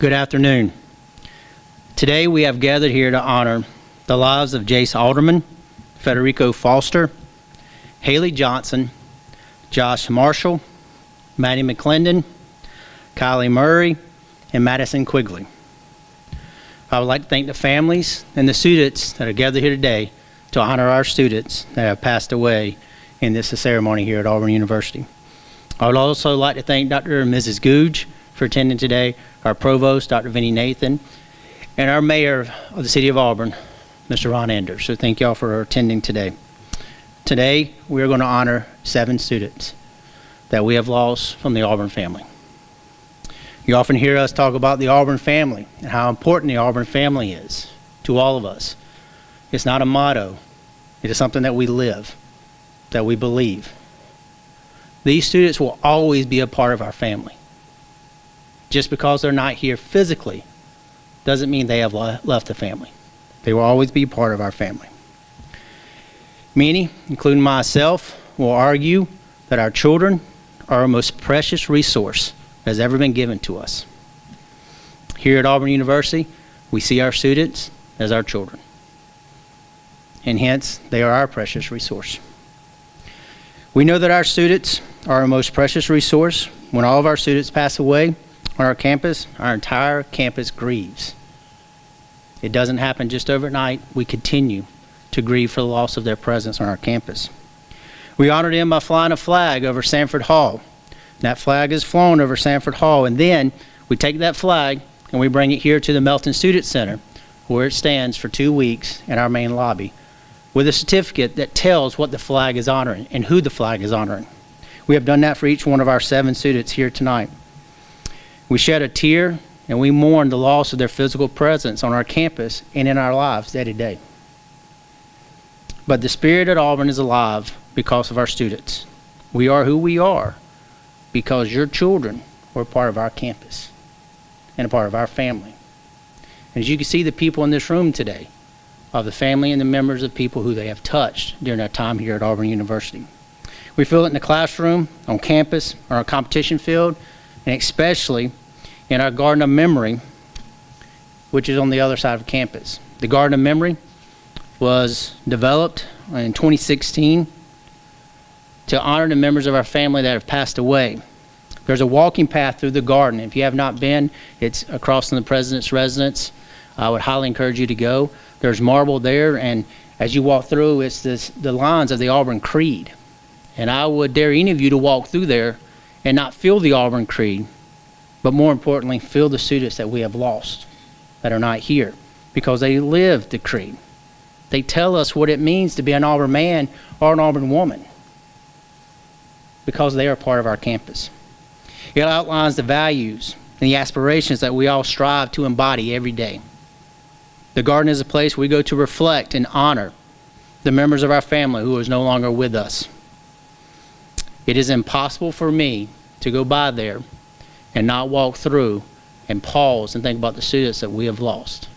Good afternoon. Today we have gathered here to honor the lives of Jace Alderman, Federico Foster, Haley Johnson, Josh Marshall, Maddie McClendon, Kylie Murray, and Madison Quigley. I would like to thank the families and the students that are gathered here today to honor our students that have passed away in this ceremony here at Auburn University. I would also like to thank Dr. and Mrs. Googe for attending today, our provost, Dr. Vinnie Nathan, and our mayor of the city of Auburn, Mr. Ron Anders. So thank y'all for attending today. Today, we are going to honor 7 students that we have lost from the Auburn family. You often hear us talk about the Auburn family and how important the Auburn family is to all of us. It's not a motto. It is something that we live, that we believe. These students will always be a part of our family. Just because they're not here physically doesn't mean they have left the family. They will always be part of our family. Many, including myself, will argue that our children are our most precious resource that has ever been given to us. Here at Auburn University, we see our students as our children, and hence they are our precious resource. We know that our students are our most precious resource. When all of our students pass away on our campus, our entire campus grieves. It doesn't happen just overnight. We continue to grieve for the loss of their presence on our campus. We honor them by flying a flag over Sanford Hall. That flag is flown over Sanford Hall, and then we take that flag and we bring it here to the Melton Student Center, where it stands for 2 weeks in our main lobby, with a certificate that tells what the flag is honoring and who the flag is honoring. We have done that for each one of our 7 students here tonight. We shed a tear and we mourn the loss of their physical presence on our campus and in our lives day to day. But the spirit at Auburn is alive because of our students. We are who we are because your children were part of our campus and a part of our family. And as you can see, the people in this room today are the family and the members of people who they have touched during their time here at Auburn University. We feel it in the classroom, on campus, on our competition field, and especially in our Garden of Memory, which is on the other side of campus. The Garden of Memory was developed in 2016 to honor the members of our family that have passed away. There's a walking path through the garden. If you have not been, it's across from the president's residence. I would highly encourage you to go. There's marble there, and as you walk through, it's the lines of the Auburn Creed. And I would dare any of you to walk through there and not feel the Auburn Creed, but more importantly, feel the students that we have lost that are not here, because they lived the creed. They tell us what it means to be an Auburn man or an Auburn woman, because they are part of our campus. It outlines the values and the aspirations that we all strive to embody every day. The garden is a place we go to reflect and honor the members of our family who is no longer with us. It is impossible for me to go by there and not walk through and pause and think about the students that we have lost.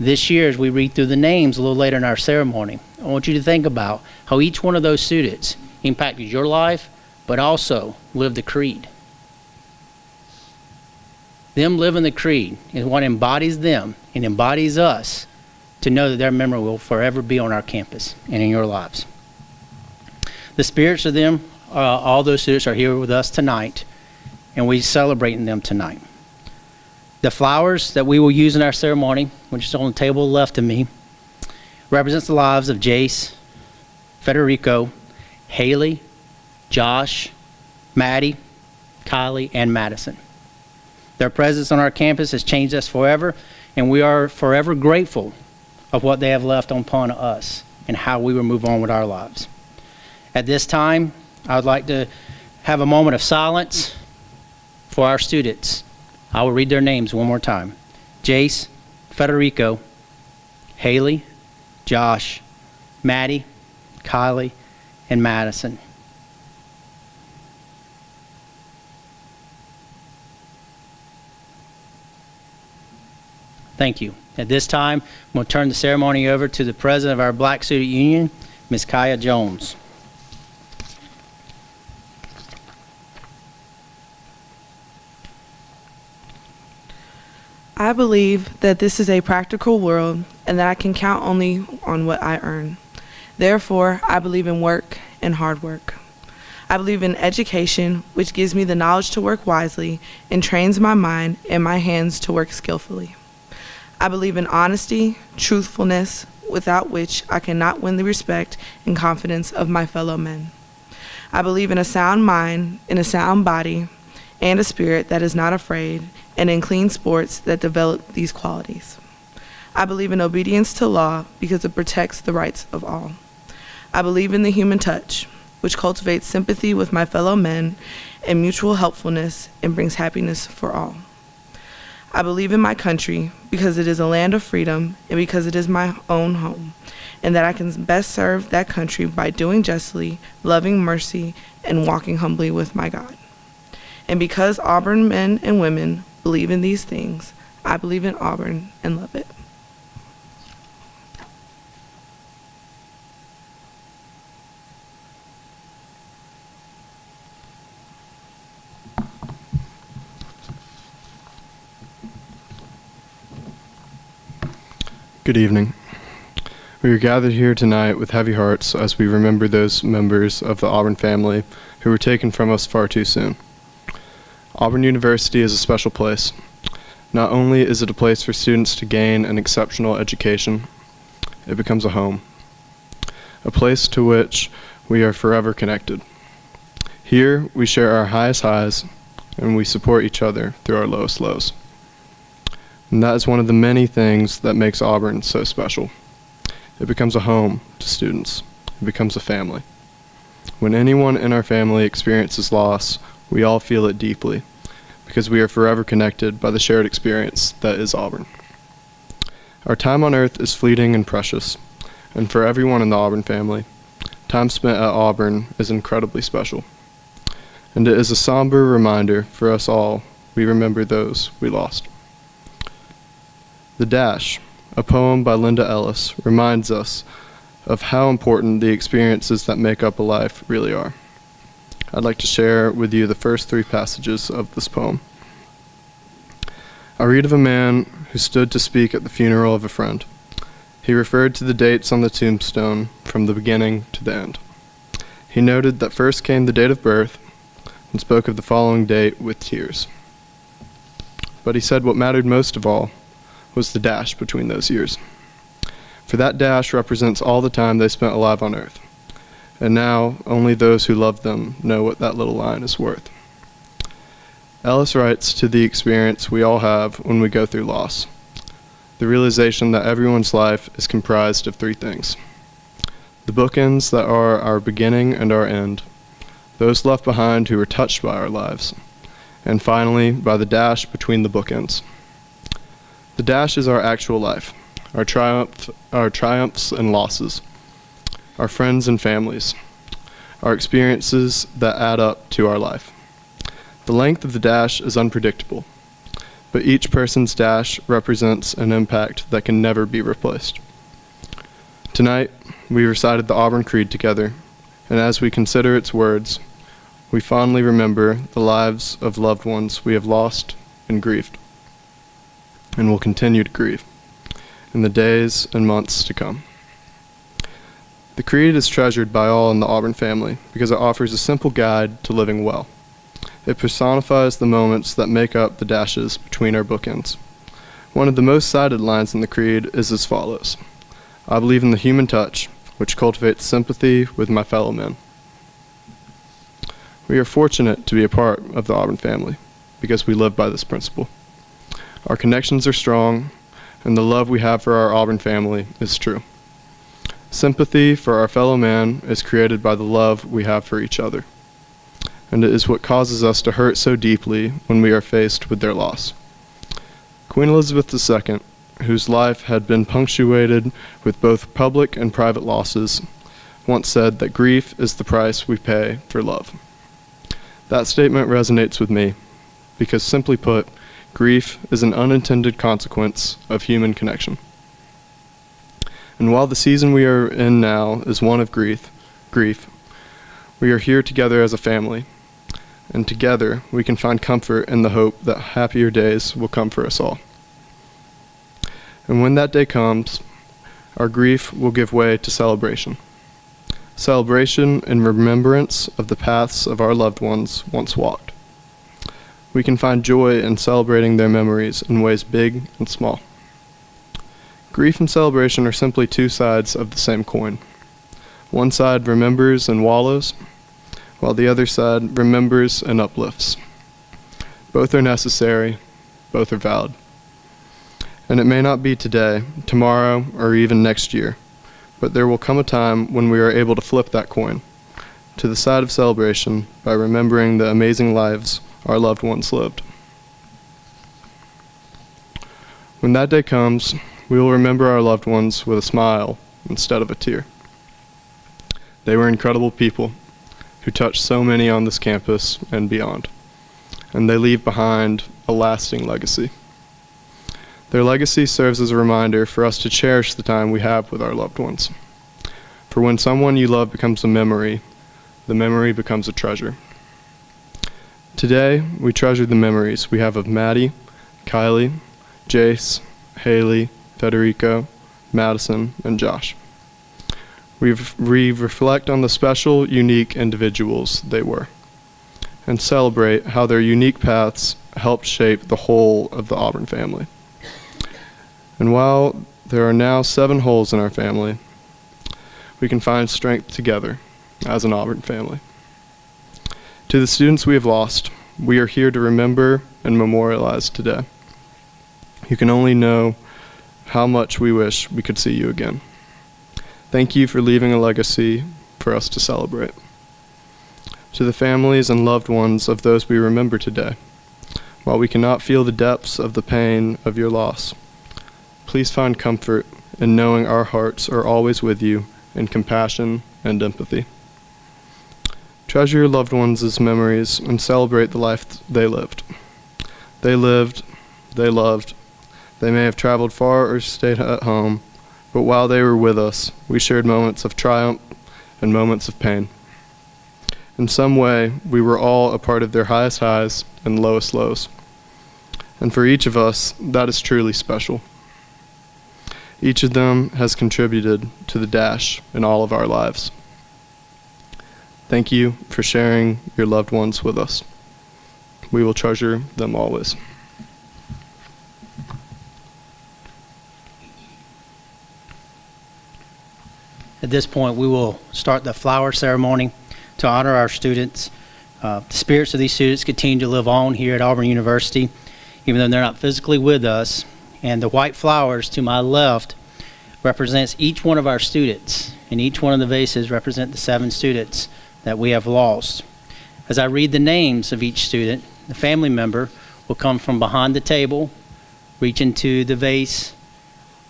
This year, as we read through the names a little later in our ceremony, I want you to think about how each one of those students impacted your life, but also lived the creed. Them living the creed is what embodies them and embodies us to know that their memory will forever be on our campus and in your lives. The spirits of them, all those students are here with us tonight, and we're celebrating them tonight. The flowers that we will use in our ceremony, which is on the table left of me, represents the lives of Jace, Federico, Haley, Josh, Maddie, Kylie, and Madison. Their presence on our campus has changed us forever, and we are forever grateful of what they have left upon us and how we will move on with our lives. At this time, I would like to have a moment of silence for our students. I will read their names one more time. Jace, Federico, Haley, Josh, Maddie, Kylie, and Madison. Thank you. At this time, I'm going to turn the ceremony over to the president of our Black Student Union, Ms. Kaya Jones. I believe that this is a practical world and that I can count only on what I earn. Therefore, I believe in work and hard work. I believe in education, which gives me the knowledge to work wisely and trains my mind and my hands to work skillfully. I believe in honesty, truthfulness, without which I cannot win the respect and confidence of my fellow men. I believe in a sound mind, in a sound body, and a spirit that is not afraid, and in clean sports that develop these qualities. I believe in obedience to law because it protects the rights of all. I believe in the human touch, which cultivates sympathy with my fellow men and mutual helpfulness and brings happiness for all. I believe in my country because it is a land of freedom and because it is my own home, and that I can best serve that country by doing justly, loving mercy, and walking humbly with my God. And because Auburn men and women believe in these things, I believe in Auburn and love it. Good evening. We are gathered here tonight with heavy hearts as we remember those members of the Auburn family who were taken from us far too soon. Auburn University is a special place. Not only is it a place for students to gain an exceptional education, it becomes a home, a place to which we are forever connected. Here, we share our highest highs, and we support each other through our lowest lows. And that is one of the many things that makes Auburn so special. It becomes a home to students. It becomes a family. When anyone in our family experiences loss, we all feel it deeply because we are forever connected by the shared experience that is Auburn. Our time on earth is fleeting and precious, and for everyone in the Auburn family, time spent at Auburn is incredibly special. And it is a somber reminder for us all we remember those we lost. The Dash, a poem by Linda Ellis, reminds us of how important the experiences that make up a life really are. I'd like to share with you the first three passages of this poem. I read of a man who stood to speak at the funeral of a friend. He referred to the dates on the tombstone from the beginning to the end. He noted that first came the date of birth and spoke of the following date with tears. But he said what mattered most of all was the dash between those years. For that dash represents all the time they spent alive on earth. And now, only those who love them know what that little line is worth. Ellis writes to the experience we all have when we go through loss. The realization that everyone's life is comprised of three things. The bookends that are our beginning and our end. Those left behind who were touched by our lives. And finally, by the dash between the bookends. The dash is our actual life, our triumphs and losses, our friends and families, our experiences that add up to our life. The length of the dash is unpredictable, but each person's dash represents an impact that can never be replaced. Tonight, we recited the Auburn Creed together, and as we consider its words, we fondly remember the lives of loved ones we have lost and grieved, and will continue to grieve in the days and months to come. The Creed is treasured by all in the Auburn family because it offers a simple guide to living well. It personifies the moments that make up the dashes between our bookends. One of the most cited lines in the Creed is as follows: I believe in the human touch, which cultivates sympathy with my fellow men. We are fortunate to be a part of the Auburn family because we live by this principle. Our connections are strong, and the love we have for our Auburn family is true. Sympathy for our fellow man is created by the love we have for each other, and it is what causes us to hurt so deeply when we are faced with their loss. Queen Elizabeth II, whose life had been punctuated with both public and private losses, once said that grief is the price we pay for love. That statement resonates with me because, simply put, grief is an unintended consequence of human connection. And while the season we are in now is one of grief, we are here together as a family, and together we can find comfort in the hope that happier days will come for us all. And when that day comes, our grief will give way to celebration. Celebration in remembrance of the paths of our loved ones once walked. We can find joy in celebrating their memories in ways big and small. Grief and celebration are simply two sides of the same coin. One side remembers and wallows, while the other side remembers and uplifts. Both are necessary, both are valid. And it may not be today, tomorrow, or even next year, but there will come a time when we are able to flip that coin to the side of celebration by remembering the amazing lives our loved ones lived. When that day comes, we will remember our loved ones with a smile instead of a tear. They were incredible people who touched so many on this campus and beyond, and they leave behind a lasting legacy. Their legacy serves as a reminder for us to cherish the time we have with our loved ones. For when someone you love becomes a memory, the memory becomes a treasure. Today, we treasure the memories we have of Maddie, Kylie, Jace, Haley, Federico, Madison, and Josh. We reflect on the special, unique individuals they were, and celebrate how their unique paths helped shape the whole of the Auburn family. And while there are now 7 holes in our family, we can find strength together as an Auburn family. To the students we have lost, we are here to remember and memorialize today. You can only know how much we wish we could see you again. Thank you for leaving a legacy for us to celebrate. To the families and loved ones of those we remember today, while we cannot feel the depths of the pain of your loss, please find comfort in knowing our hearts are always with you in compassion and empathy. Treasure your loved ones' memories and celebrate the life they lived. They lived, they loved, they may have traveled far or stayed at home, but while they were with us, we shared moments of triumph and moments of pain. In some way, we were all a part of their highest highs and lowest lows. And for each of us, that is truly special. Each of them has contributed to the dash in all of our lives. Thank you for sharing your loved ones with us. We will treasure them always. At this point, we will start the flower ceremony to honor our students. The spirits of these students continue to live on here at Auburn University, even though they're not physically with us. And the white flowers to my left represents each one of our students, and each one of the vases represent the 7 students that we have lost. As I read the names of each student, the family member will come from behind the table, reach into the vase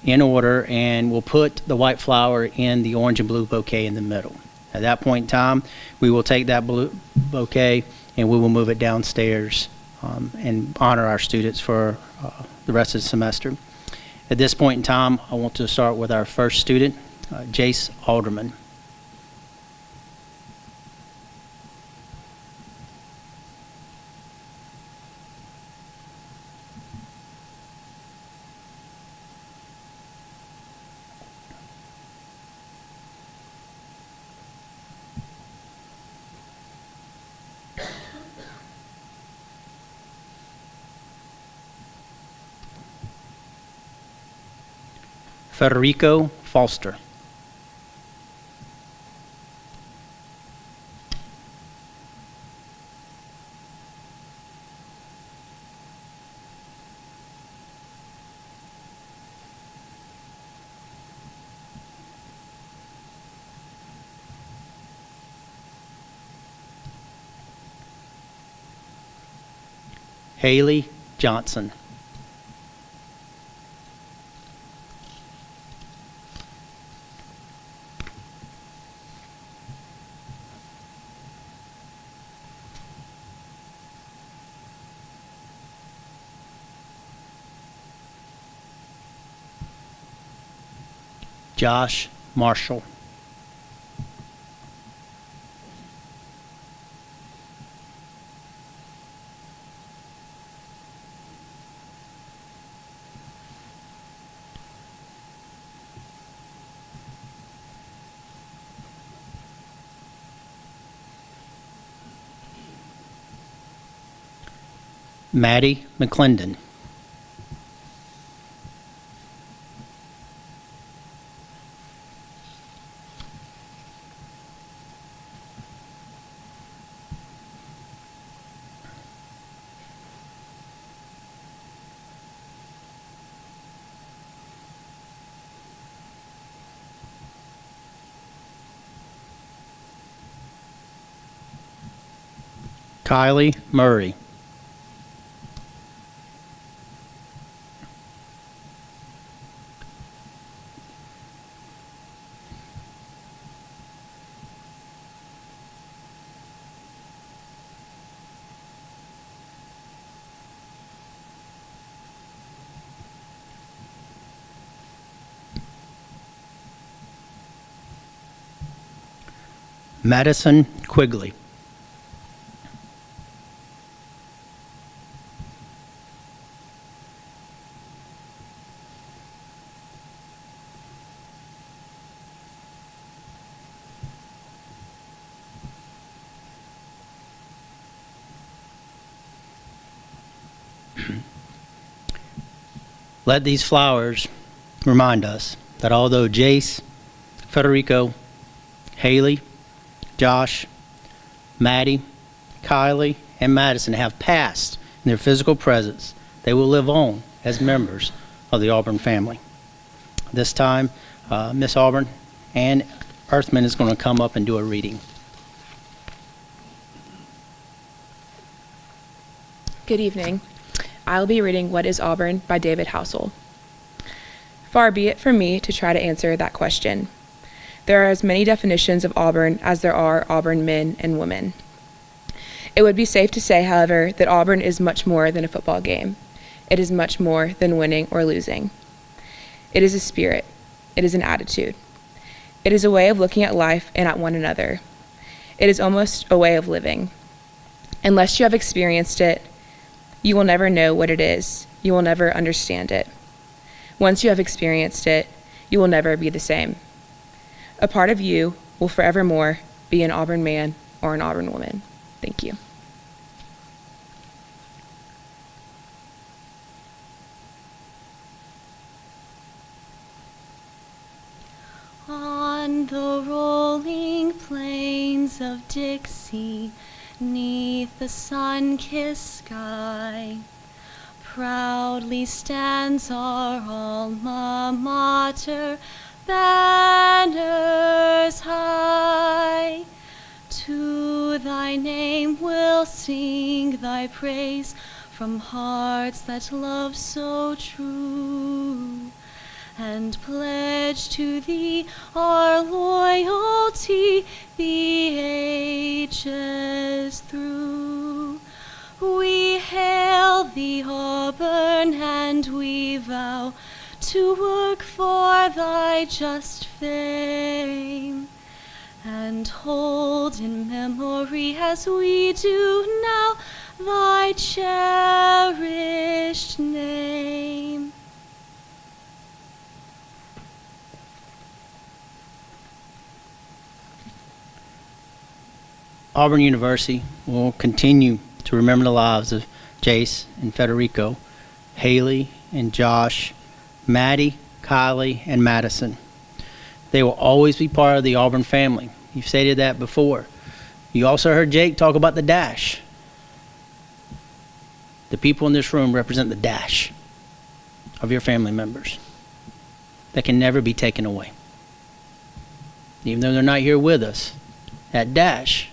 in order, and we'll put the white flower in the orange and blue bouquet in the middle. At that point in time, we will take that blue bouquet and we will move it downstairs and honor our students for the rest of the semester. At this point in time, I want to start with our first student, Jace Alderman. Federico Foster. Haley Johnson. Josh Marshall. Maddie McClendon. Kylie Murray. Madison Quigley. Let these flowers remind us that although Jace, Federico, Haley, Josh, Maddie, Kylie, and Madison have passed in their physical presence, they will live on as members of the Auburn family. This time, Miss Auburn and Earthman is going to come up and do a reading. Good evening. I'll be reading What is Auburn by David Housel. Far be it from me to try to answer that question. There are as many definitions of Auburn as there are Auburn men and women. It would be safe to say, however, that Auburn is much more than a football game. It is much more than winning or losing. It is a spirit. It is an attitude. It is a way of looking at life and at one another. It is almost a way of living. Unless you have experienced it, you will never know what it is. You will never understand it. Once you have experienced it, you will never be the same. A part of you will forevermore be an Auburn man or an Auburn woman. Thank you. On the rolling plains of Dixie, 'neath the sun-kissed sky, proudly stands our alma mater, banners high. To thy name we'll sing thy praise from hearts that love so true, and pledge to thee our loyalty the ages through. We hail thee, Auburn, and we vow to work for thy just fame, and hold in memory as we do now thy cherished name. Auburn University will continue to remember the lives of Jace and Federico, Haley and Josh, Maddie, Kylie, and Madison. They will always be part of the Auburn family. You've stated that before. You also heard Jake talk about the dash. The people in this room represent the dash of your family members that can never be taken away. Even though they're not here with us, that dash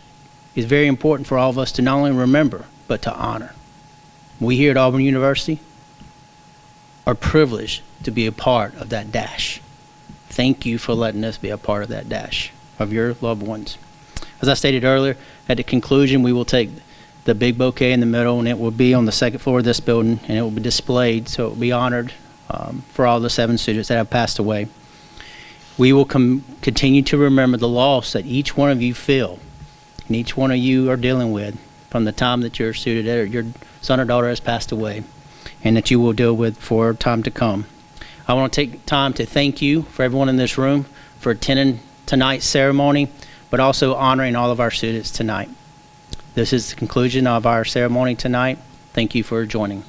is very important for all of us to not only remember, but to honor. We here at Auburn University are privileged to be a part of that dash. Thank you for letting us be a part of that dash of your loved ones. As I stated earlier, at the conclusion, we will take the big bouquet in the middle, and it will be on the second floor of this building, and it will be displayed, so it will be honored for all the 7 students that have passed away. We will continue to remember the loss that each one of you feel and each one of you are dealing with from the time that your student or your son or daughter has passed away, and that you will deal with for time to come. I want to take time to thank you for everyone in this room for attending tonight's ceremony, but also honoring all of our students tonight. This is the conclusion of our ceremony tonight. Thank you for joining.